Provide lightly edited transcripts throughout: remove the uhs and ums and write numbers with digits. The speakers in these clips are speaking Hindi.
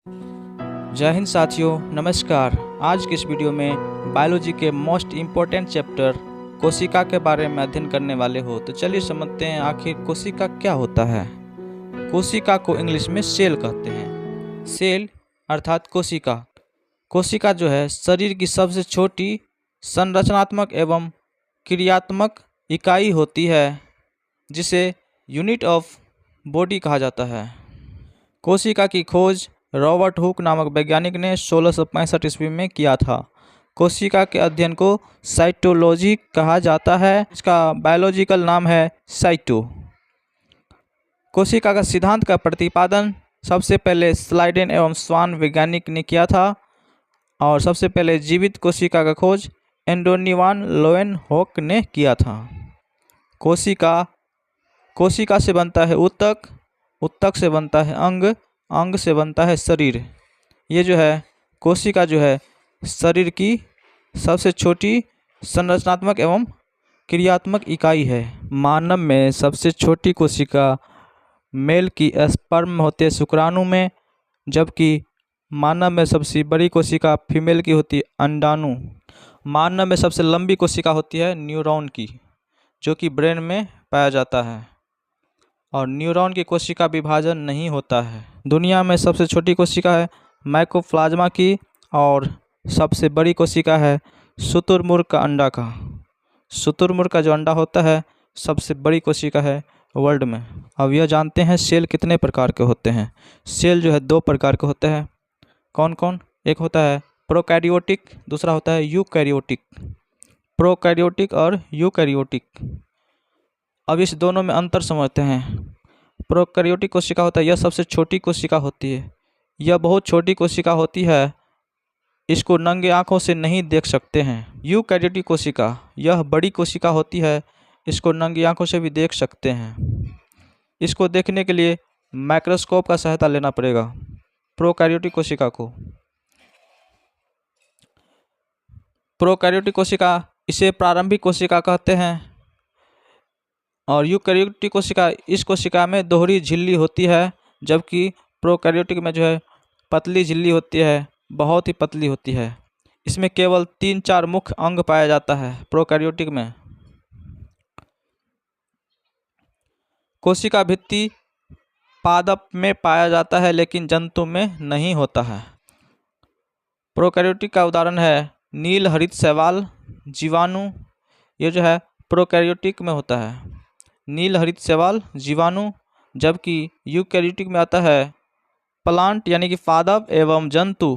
जय हिंद साथियों, नमस्कार। आज के इस वीडियो में बायोलॉजी के मोस्ट इम्पोर्टेंट चैप्टर कोशिका के बारे में अध्ययन करने वाले हो। तो चलिए समझते हैं आखिर कोशिका क्या होता है। कोशिका को इंग्लिश में सेल कहते हैं। सेल अर्थात कोशिका। कोशिका जो है शरीर की सबसे छोटी संरचनात्मक एवं क्रियात्मक इकाई होती है, जिसे यूनिट ऑफ बॉडी कहा जाता है। कोशिका की खोज रॉबर्ट हुक नामक वैज्ञानिक ने 1665 ईस्वी में किया था। कोशिका के अध्ययन को साइटोलॉजी कहा जाता है। इसका बायोलॉजिकल नाम है साइटो। कोशिका का सिद्धांत का प्रतिपादन सबसे पहले स्लाइडेन एवं स्वान वैज्ञानिक ने किया था, और सबसे पहले जीवित कोशिका का खोज एंडोनी वान लोवेनहोक ने किया था। कोशिका से बनता है ऊतक, ऊतक से बनता है अंग, अंग से बनता है शरीर। ये जो है कोशिका जो है शरीर की सबसे छोटी संरचनात्मक एवं क्रियात्मक इकाई है। मानव में सबसे छोटी कोशिका मेल की स्पर्म होती है शुक्राणु में, जबकि मानव में सबसे बड़ी कोशिका फीमेल की होती है अंडाणु। मानव में सबसे लंबी कोशिका होती है न्यूरॉन की, जो कि ब्रेन में पाया जाता है, और न्यूरॉन की कोशिका विभाजन नहीं होता है। दुनिया में सबसे छोटी कोशिका है माइकोप्लाज्मा की, और सबसे बड़ी कोशिका है शुतुरमुर्ग का अंडा का। शुतुरमुर्ग का जो अंडा होता है सबसे बड़ी कोशिका है वर्ल्ड में। अब यह जानते हैं सेल कितने प्रकार के होते हैं। सेल जो है दो प्रकार के होते हैं। कौन कौन? एक होता है प्रोकैरियोटिक, दूसरा होता है यूकैरियोटिक। प्रोकैरियोटिक और यूकैरियोटिक, अब इस दोनों में अंतर समझते हैं। प्रोकैरियोटिक कोशिका होता है, यह सबसे छोटी कोशिका होती है। यह बहुत छोटी कोशिका होती है, इसको नंगे आँखों से नहीं देख सकते हैं। यूकैरियोटिक कोशिका यह बड़ी कोशिका होती है, इसको नंगी आँखों से भी देख सकते हैं। इसको देखने के लिए माइक्रोस्कोप का सहायता लेना पड़ेगा प्रोकैरियोटिक कोशिका को। प्रोकैरियोटिक कोशिका इसे प्रारंभिक कोशिका कहते हैं, और यूकैरियोटिक कोशिका, इस कोशिका में दोहरी झिल्ली होती है, जबकि प्रोकैरियोटिक में जो है पतली झिल्ली होती है, बहुत ही पतली होती है। इसमें केवल 3-4 मुख्य अंग पाया जाता है प्रोकैरियोटिक में। कोशिका भित्ति पादप में पाया जाता है, लेकिन जंतु में नहीं होता है। प्रोकैरियोटिक का उदाहरण है नील हरित शैवाल, जीवाणु। ये जो है प्रोकैरियोटिक में होता है, नील हरित शैवाल, जीवाणु। जबकि यूकैरियोटिक में आता है प्लांट, यानी कि पादप एवं जंतु।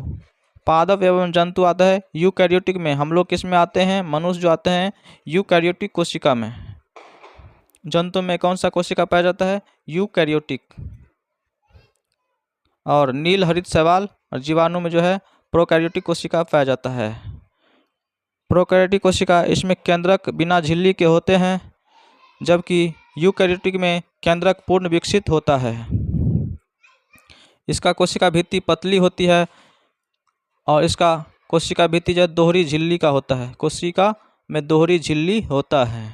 पादप एवं जंतु आता है यूकैरियोटिक में। हम लोग किस में आते हैं? मनुष्य जो आते हैं यूकैरियोटिक कोशिका में। जंतु में कौन सा कोशिका पाया जाता है? यूकैरियोटिक। और नील हरित शैवाल और जीवाणु में जो है प्रोकैरियोटिक कोशिका पाया जाता है। प्रोकैरियोटिक कोशिका, इसमें केंद्रक बिना झिल्ली के होते हैं, जबकि यूकैरियोटिक में केंद्रक पूर्ण विकसित होता है। इसका कोशिका भित्ति पतली होती है, और इसका कोशिका भित्ति जो दोहरी झिल्ली का होता है। कोशिका में दोहरी झिल्ली होता है।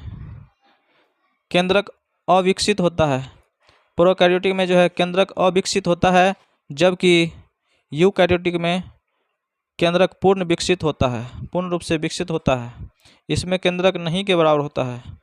केंद्रक अविकसित होता है। प्रोकैरियोटिक में जो है केंद्रक अविकसित होता है, जबकि यूकैरियोटिक में केंद्रक पूर्ण विकसित होता है, पूर्ण रूप से विकसित होता है। इसमें केंद्रक नहीं के बराबर होता है।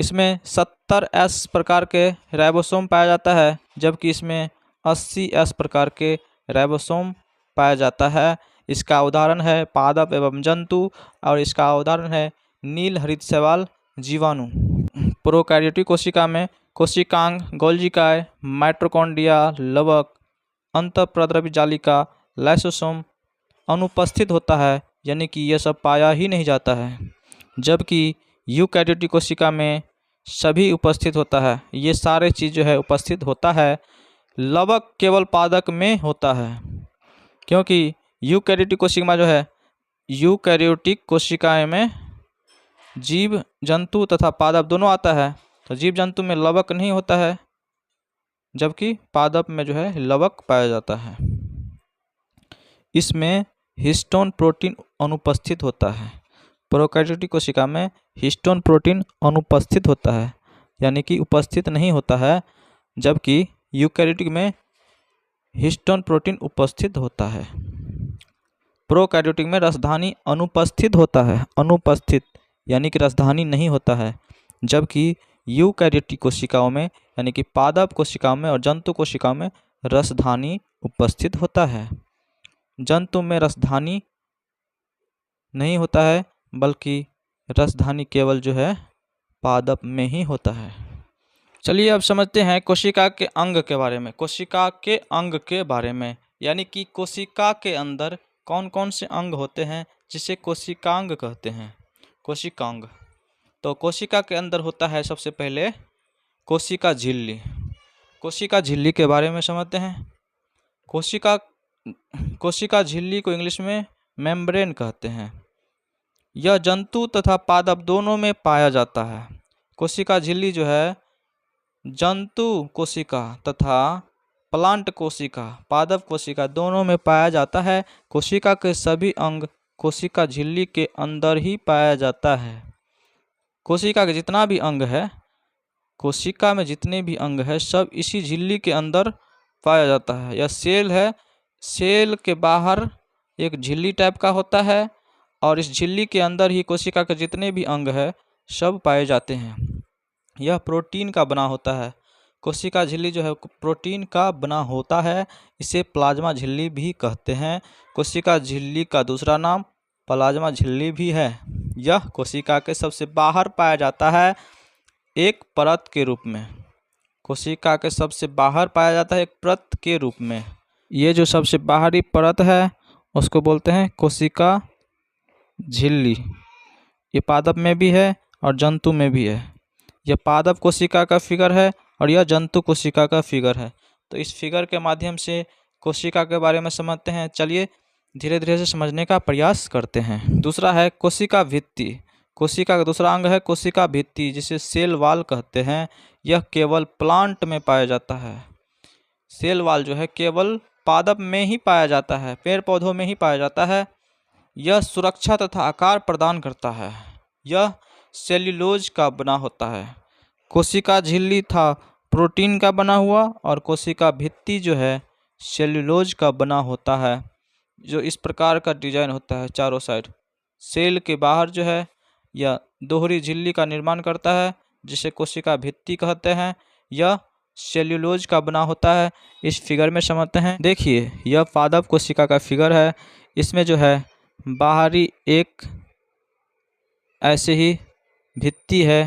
इसमें 70S प्रकार के राइबोसोम पाया जाता है, जबकि इसमें 80S प्रकार के राइबोसोम पाया जाता है। इसका उदाहरण है पादप एवं जंतु, और इसका उदाहरण है नील हरित शैवाल, जीवाणु। प्रोकैरियोटिक कोशिका में कोशिकांग, गोल्जिकाए, माइटोकॉन्ड्रिया, लवक, अंतःप्रद्रव्य जालिका, लाइसोसोम अनुपस्थित होता है, यानी कि यह सब पाया ही नहीं जाता है। जबकि यूकैरियोटिक कोशिका में सभी उपस्थित होता है। ये सारे चीज़ जो है उपस्थित होता है। लवक केवल पादप में होता है, क्योंकि यूकैरियोटिक कोशिका जो है, यूकैरियोटिक कोशिकाएं में जीव जंतु तथा पादप दोनों आता है। तो जीव जंतु में लवक नहीं होता है, जबकि पादप में जो है लवक पाया जाता है। इसमें हिस्टोन प्रोटीन अनुपस्थित होता है। प्रोकैरियोटिक कोशिका में हिस्टोन प्रोटीन अनुपस्थित होता है, यानी कि उपस्थित नहीं होता है, जबकि यूकैरियोटिक में हिस्टोन प्रोटीन उपस्थित होता है। प्रोकैरियोटिक में राजधानी अनुपस्थित होता है, अनुपस्थित यानी कि राजधानी नहीं होता है, जबकि यूकैरियोटिक कोशिकाओं में यानी कि पादप कोशिकाओं में और जंतु कोशिकाओं में रसधानी उपस्थित होता है। जंतु में रसधानी नहीं होता है, बल्कि रसधानी केवल जो है पादप में ही होता है। चलिए अब समझते हैं कोशिका के अंग के बारे में। कोशिका के अंग के बारे में यानी कि कोशिका के अंदर कौन कौन से अंग होते हैं जिसे कोशिकांग कहते हैं। कोशिकांग, तो कोशिका के अंदर होता है सबसे पहले कोशिका झिल्ली। कोशिका झिल्ली के बारे में समझते हैं। कोशिका झिल्ली को इंग्लिश में मेम्ब्रेन कहते हैं। यह जंतु तथा पादप दोनों में पाया जाता है। कोशिका झिल्ली जो है जंतु कोशिका तथा प्लांट कोशिका, पादप कोशिका दोनों में पाया जाता है। कोशिका के सभी अंग कोशिका झिल्ली के अंदर ही पाया जाता है। कोशिका के जितना भी अंग है, कोशिका में जितने भी अंग है सब इसी झिल्ली के अंदर पाया जाता है। यह सेल है, सेल के बाहर एक झिल्ली टाइप का होता है और इस झिल्ली के अंदर ही कोशिका के जितने भी अंग है सब पाए जाते हैं। यह प्रोटीन का बना होता है। कोशिका झिल्ली जो है प्रोटीन का बना होता है, इसे प्लाज्मा झिल्ली भी कहते हैं। कोशिका झिल्ली का दूसरा नाम प्लाज्मा झिल्ली भी है। यह कोशिका के सबसे बाहर पाया जाता है एक परत के रूप में। कोशिका के सबसे बाहर पाया जाता है एक परत के रूप में। ये जो सबसे बाहरी परत है उसको बोलते हैं कोशिका झिल्ली। ये पादप में भी है और जंतु में भी है। यह पादप कोशिका का फिगर है और यह जंतु कोशिका का फिगर है। तो इस फिगर के माध्यम से कोशिका के बारे में समझते हैं। चलिए धीरे धीरे से समझने का प्रयास करते हैं। दूसरा है कोशिका भित्ति। कोशिका का दूसरा अंग है कोशिका भित्ति, जिसे सेल वाल कहते हैं। यह केवल प्लांट में पाया जाता है। सेल वाल जो है केवल पादप में ही पाया जाता है, पेड़ पौधों में ही पाया जाता है। यह सुरक्षा तथा आकार प्रदान करता है। यह सेल्यूलोज का बना होता है। कोशिका झिल्ली था प्रोटीन का बना हुआ और कोशिका भित्ति जो है सेल्यूलोज का बना होता है। जो इस प्रकार का डिजाइन होता है चारों साइड। सेल के बाहर जो है यह दोहरी झिल्ली का निर्माण करता है, जिसे कोशिका भित्ति कहते हैं। यह सेल्यूलोज का बना होता है। इस फिगर में समझते हैं। देखिए यह पादप कोशिका का फिगर है। इसमें जो है बाहरी एक ऐसे ही भित्ति है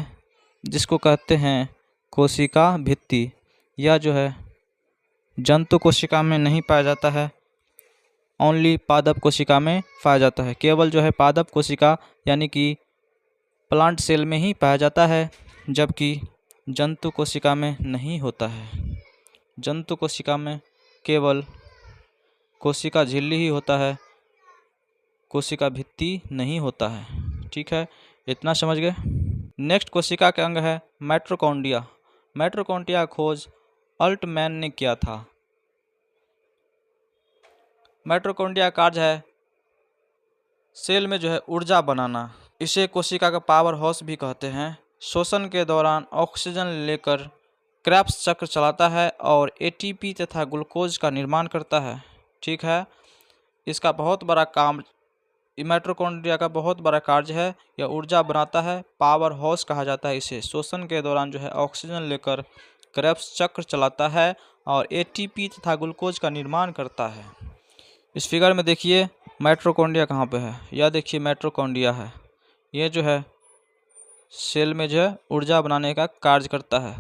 जिसको कहते हैं कोशिका भित्ति। यह जो है जंतु कोशिका में नहीं पाया जाता है, ओनली पादप कोशिका में पाया जाता है। केवल जो है पादप कोशिका यानी कि प्लांट सेल में ही पाया जाता है, जबकि जंतु कोशिका में नहीं होता है। जंतु कोशिका में केवल कोशिका झिल्ली ही होता है, कोशिका भित्ति नहीं होता है। ठीक है, इतना समझ गए। नेक्स्ट कोशिका के अंग है माइटोकॉन्ड्रिया। माइटोकॉन्ड्रिया का खोज अल्टमैन ने किया था। माइटोकॉन्ड्रिया का कार्य है सेल में जो है ऊर्जा बनाना। इसे कोशिका का पावर हाउस भी कहते हैं। श्वसन के दौरान ऑक्सीजन लेकर क्रेब्स चक्र चलाता है और एटीपी तथा ग्लूकोज का निर्माण करता है। ठीक है, इसका बहुत बड़ा काम, माइटोकॉन्ड्रिया का बहुत बड़ा कार्य है। यह ऊर्जा बनाता है, पावर हाउस कहा जाता है इसे। श्वसन के दौरान जो है ऑक्सीजन लेकर क्रेब्स चक्र चलाता है और एटीपी तथा ग्लूकोज का निर्माण करता है। इस फिगर में देखिए माइटोकॉन्ड्रिया कहाँ पे है। यह देखिए माइटोकॉन्ड्रिया है। ये जो है सेल में जो है ऊर्जा बनाने का कार्य करता है।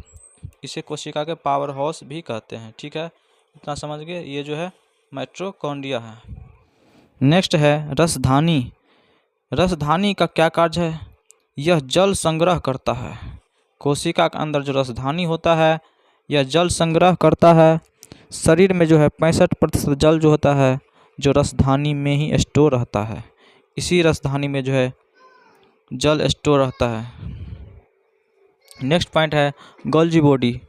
इसे कोशिका के पावर हाउस भी कहते हैं। ठीक है, इतना समझ गए। ये जो है माइटोकॉन्ड्रिया है। नेक्स्ट है रसधानी। रसधानी का क्या कार्य है? यह जल संग्रह करता है। कोशिका के अंदर जो रसधानी होता है यह जल संग्रह करता है। शरीर में जो है 65% जल जो होता है जो रसधानी में ही स्टोर रहता है। इसी रसधानी में जो है जल स्टोर रहता है। नेक्स्ट पॉइंट है गोल्जी बॉडी।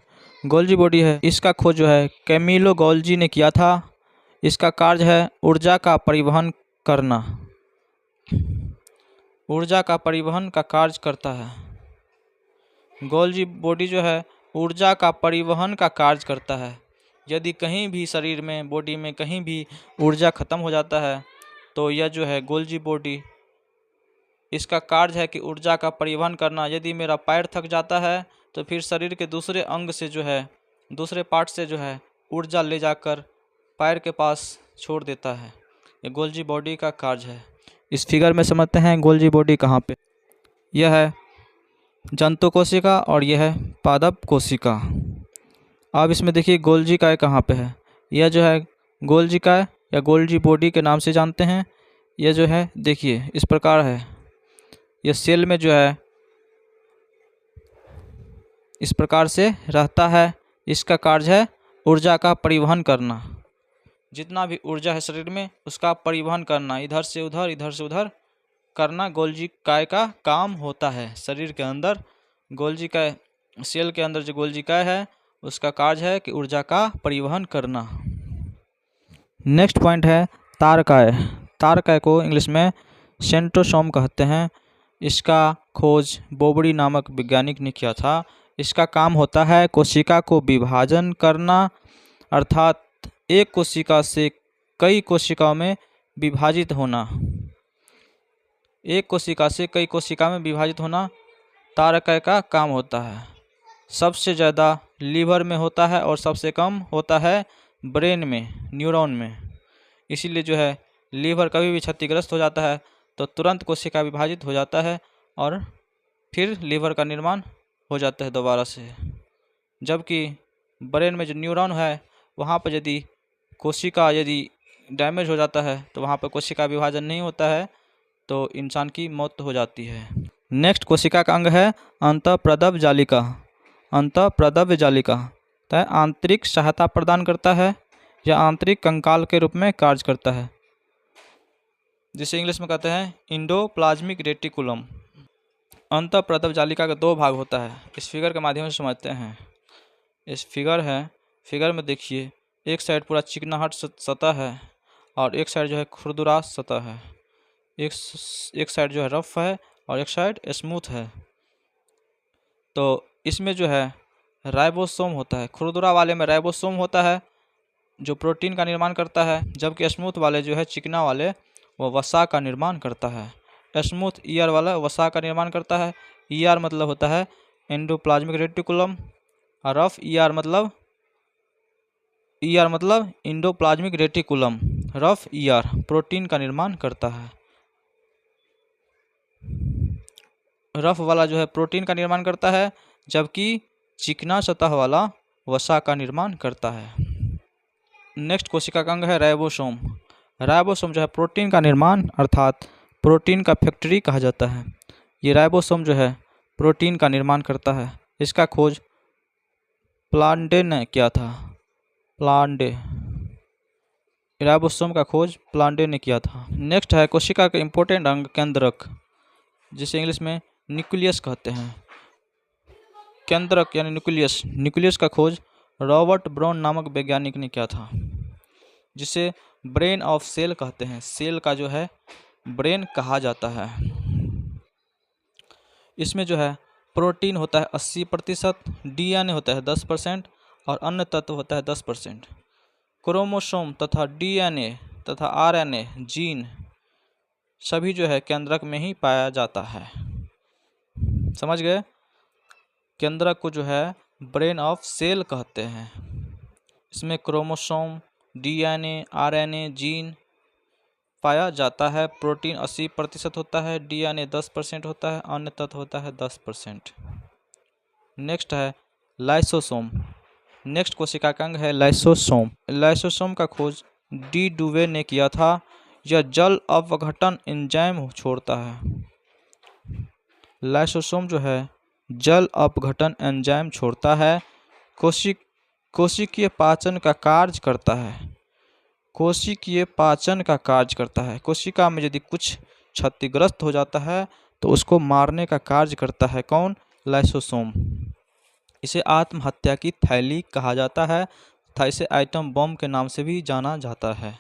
गोल्जी बॉडी है, इसका खोज जो है कैमिलो गोल्जी ने किया था। इसका कार्य है ऊर्जा का परिवहन करना। ऊर्जा का परिवहन का कार्य करता है। गोल्जी बॉडी जो है ऊर्जा का परिवहन का कार्य करता है। यदि कहीं भी शरीर में, बॉडी में कहीं भी ऊर्जा ख़त्म हो जाता है तो यह जो है गोल्जी बॉडी, इसका कार्य है कि ऊर्जा का परिवहन करना। यदि मेरा पैर थक जाता है तो फिर शरीर के दूसरे अंग से जो है, दूसरे पार्ट से जो है ऊर्जा ले जाकर पैर के पास छोड़ देता है। ये गोल्जी बॉडी का कार्य है। इस फिगर में समझते हैं गोल्जी बॉडी कहाँ पे। यह है जंतु कोशिका और यह है पादप कोशिका। अब इसमें देखिए गोल्जी काय कहाँ पे है। यह जो है गोल्जी काय या गोल्जी बॉडी के नाम से जानते हैं। यह जो है देखिए इस प्रकार है। यह सेल में जो है इस प्रकार से रहता है। इसका कार्य है ऊर्जा का परिवहन करना। जितना भी ऊर्जा है शरीर में उसका परिवहन करना, इधर से उधर, इधर से उधर करना गोल्जी काय का काम होता है। शरीर के अंदर गोल्जी काय, सेल के अंदर जो गोल्जी काय है उसका कार्य है कि ऊर्जा का परिवहन करना। नेक्स्ट पॉइंट है तारकाय। तारकाय को इंग्लिश में सेंट्रोसोम कहते हैं। इसका खोज बोबड़ी नामक वैज्ञानिक ने किया था। इसका काम होता है कोशिका को विभाजन करना, अर्थात एक कोशिका से कई कोशिकाओं में विभाजित होना। एक कोशिका से कई कोशिका में विभाजित होना तारकाय का काम होता है। सबसे ज़्यादा लीवर में होता है और सबसे कम होता है ब्रेन में, न्यूरॉन में। इसीलिए जो है लीवर कभी भी क्षतिग्रस्त हो जाता है तो तुरंत कोशिका विभाजित हो जाता है और फिर लीवर का निर्माण हो जाता है दोबारा से। जबकि ब्रेन में जो न्यूरॉन है वहाँ पर यदि कोशिका यदि डैमेज हो जाता है तो वहाँ पर कोशिका विभाजन नहीं होता है तो इंसान की मौत हो जाती है। नेक्स्ट कोशिका का अंग है अंतःप्रदव जालिका। अंतःप्रदव जालिका तो आंतरिक सहायता प्रदान करता है या आंतरिक कंकाल के रूप में कार्य करता है, जिसे इंग्लिश में कहते हैं इंडोप्लाज्मिक रेटिकुलम। अंतःप्रदव जालिका का दो भाग होता है। इस फिगर के माध्यम से समझते हैं। इस फिगर में देखिए एक साइड पूरा चिकनाहट सतह है और एक साइड जो है खुरदुरा सतह है। एक साइड जो है रफ है और एक साइड स्मूथ है। तो इसमें जो है राइबोसोम होता है। खुरदुरा वाले में राइबोसोम होता है जो प्रोटीन का निर्माण करता है, जबकि स्मूथ वाले जो है चिकना वाले वो वसा का निर्माण करता है। स्मूथ ईआर वाला वसा का निर्माण करता है। ईआर मतलब होता है एंडोप्लाज्मिक रेटिकुलम और रफ ईआर मतलब endoplasmic reticulum. Rough ER protein का निर्माण करता है। रफ वाला जो है प्रोटीन का निर्माण करता है, जबकि चिकना सतह वाला वसा का निर्माण करता है। नेक्स्ट कोशिका का अंग है राइबोसोम। राइबोसोम जो है प्रोटीन का निर्माण, अर्थात प्रोटीन का फैक्ट्री कहा जाता है। ये राइबोसोम जो है प्रोटीन का निर्माण करता है। इसका खोज प्लांडे ने किया था। प्लांडे, राइबोसोम का खोज प्लांडे ने किया था। नेक्स्ट है कोशिका का इंपॉर्टेंट अंग केंद्रक, जिसे इंग्लिश में न्यूक्लियस कहते हैं। केंद्रक यानी न्यूक्लियस। न्यूक्लियस का खोज रॉबर्ट ब्राउन नामक वैज्ञानिक ने किया था, जिसे ब्रेन ऑफ सेल कहते हैं। सेल का जो है ब्रेन कहा जाता है। इसमें जो है प्रोटीन होता है 80%, डीएनए होता है 10% और अन्य तत्व होता है 10%। क्रोमोसोम तथा डीएनए तथा आरएनए जीन सभी जो है केंद्रक में ही पाया जाता है। समझ गए? केंद्रक को जो है ब्रेन ऑफ सेल कहते हैं। इसमें क्रोमोसोम, डीएनए, आरएनए, जीन पाया जाता है। प्रोटीन 80% होता है, डीएनए 10% होता है, अन्य तत्व होता है 10%। नेक्स्ट है लाइसोसोम। नेक्स्ट कोशिका का अंग है लाइसोसोम। लाइसोसोम का खोज डी डुवे ने किया था। यह जल अपघटन एंजाइम छोड़ता है। लाइसोसोम जो है जल अपघटन एंजाइम छोड़ता है। कोशिकीय पाचन का कार्य करता है। कोशिकीय पाचन का कार्य करता है। कोशिका में यदि कुछ क्षतिग्रस्त हो जाता है तो उसको मारने का कार्य करता है। कौन? लाइसोसोम। इसे आत्महत्या की थैली कहा जाता है तथा इसे आइटम बम के नाम से भी जाना जाता है।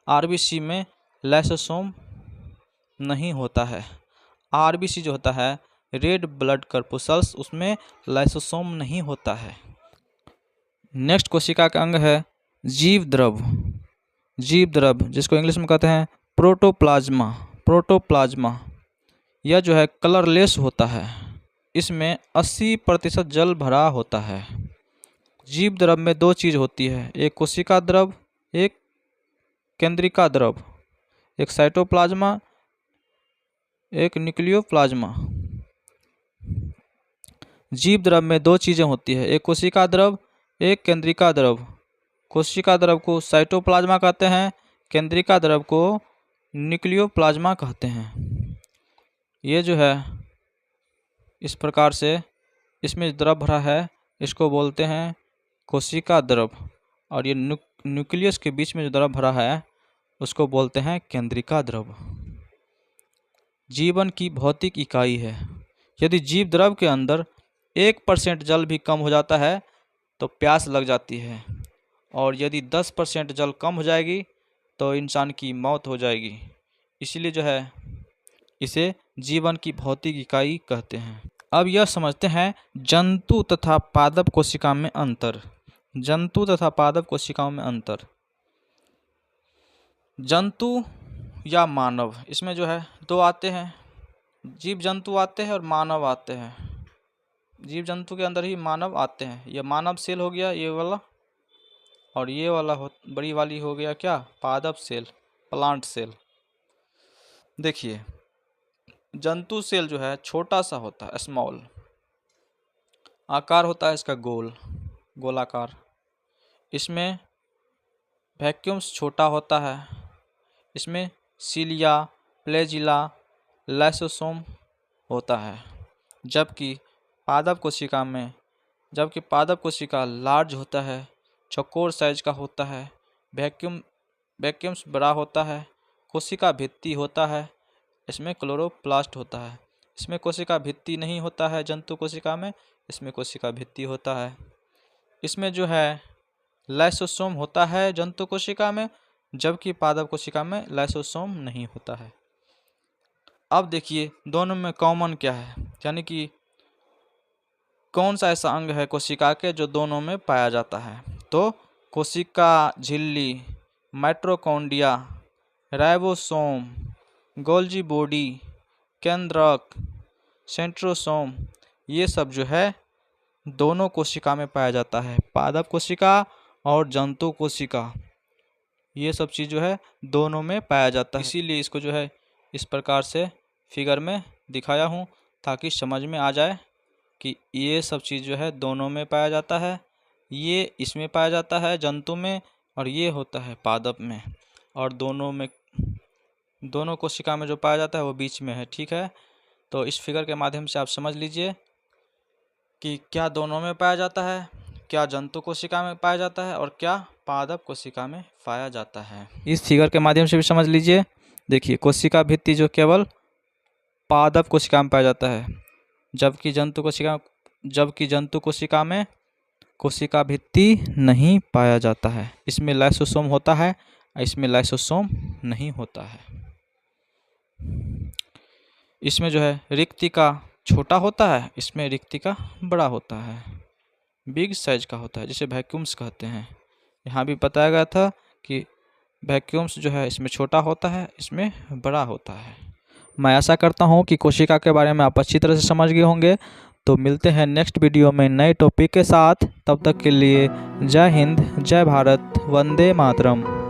आरबीसी में लाइसोसोम नहीं होता है। आरबीसी जो होता है रेड ब्लड कर्पुसल्स, उसमें लाइसोसोम नहीं होता है। नेक्स्ट कोशिका का अंग है जीव द्रव। जीव द्रव जिसको इंग्लिश में कहते हैं प्रोटोप्लाज्मा। प्रोटोप्लाज्मा यह जो है कलरलेस होता है। इसमें 80% जल भरा होता है। जीव द्रव में दो चीज़ होती है, एक कोशिका द्रव, एक केंद्रिका द्रव, एक साइटोप्लाज्मा, एक न्यूक्लियोप्लाज्मा। जीव द्रव में दो चीज़ें होती है, एक कोशिका द्रव, एक केंद्रिका द्रव। कोशिका द्रव को साइटोप्लाज्मा कहते हैं, केंद्रिका द्रव को न्यूक्लियोप्लाज्मा कहते हैं। ये जो है इस प्रकार से इसमें द्रव भरा है, इसको बोलते हैं कोशिका द्रव, और ये न्यूक्लियस के बीच में जो द्रव भरा है उसको बोलते हैं केंद्रिका द्रव। जीवन की भौतिक इकाई है। यदि जीव द्रव के अंदर 1% जल भी कम हो जाता है तो प्यास लग जाती है, और यदि 10% जल कम हो जाएगी तो इंसान की मौत हो जाएगी। इसीलिए जो है इसे जीवन की भौतिक इकाई कहते हैं। अब यह समझते हैं जंतु तथा पादप कोशिका में अंतर। जंतु तथा पादप कोशिकाओं में अंतर। जंतु या मानव, इसमें जो है दो आते हैं, जीव जंतु आते हैं और मानव आते हैं। जीव जंतु के अंदर ही मानव आते हैं। यह मानव सेल हो गया ये वाला, और ये वाला बड़ी वाली हो गया क्या, पादप सेल, प्लांट सेल। देखिए जंतु सेल जो है छोटा सा होता है, स्मॉल, आकार होता है इसका गोलाकार। इसमें वैक्यूम्स छोटा होता है। इसमें सीलिया, फ्लैजिला, लाइसोसोम होता है। जबकि पादप कोशिका लार्ज होता है, चौकोर साइज का होता है, वैक्यूम्स बड़ा होता है, कोशिका भित्ति होता है, इसमें क्लोरोप्लास्ट होता है। इसमें कोशिका भित्ति नहीं होता है जंतु कोशिका में, इसमें कोशिका भित्ति होता है। इसमें जो है लाइसोसोम होता है जंतु कोशिका में, जबकि पादप कोशिका में लाइसोसोम नहीं होता है। अब देखिए दोनों में कॉमन क्या है, यानी कि कौन सा ऐसा अंग है कोशिका के जो दोनों में पाया जाता है। तो कोशिका झिल्ली, माइटोकॉन्ड्रिया, राइबोसोम, गोल्जी बॉडी, केंद्रक, सेंट्रोसोम, ये सब जो है दोनों कोशिका में पाया जाता है। पादप कोशिका और जंतु कोशिका, ये सब चीज़ जो है दोनों में पाया जाता है। इसीलिए इसको जो है इस प्रकार से फिगर में दिखाया हूँ, ताकि समझ में आ जाए कि ये सब चीज़ जो है दोनों में पाया जाता है। ये इसमें पाया जाता है जंतु में, और ये होता है पादप में, और दोनों कोशिका में जो पाया जाता है वो बीच में है। ठीक है, तो इस फिगर के माध्यम से आप समझ लीजिए कि क्या दोनों में पाया जाता है, क्या जंतु कोशिका में पाया जाता है, और क्या पादप कोशिका में पाया जाता है। इस फिगर के माध्यम से भी समझ लीजिए। देखिए कोशिका भित्ति जो केवल पादप कोशिका में पाया जाता है, जबकि जंतु कोशिका में कोशिका भित्ति नहीं पाया जाता है। इसमें लाइसोसोम होता है, इसमें लाइसोसोम नहीं होता है। इसमें जो है रिक्तिका छोटा होता है, इसमें रिक्तिका बड़ा होता है, बिग साइज का होता है, जिसे वैक्यूम्स कहते हैं। यहाँ भी बताया गया था कि वैक्यूम्स जो है इसमें छोटा होता है, इसमें बड़ा होता है। मैं आशा करता हूँ कि कोशिका के बारे में आप अच्छी तरह से समझ गए होंगे। तो मिलते हैं नेक्स्ट वीडियो में नए टॉपिक के साथ। तब तक के लिए जय हिंद, जय भारत, वंदे मातरम।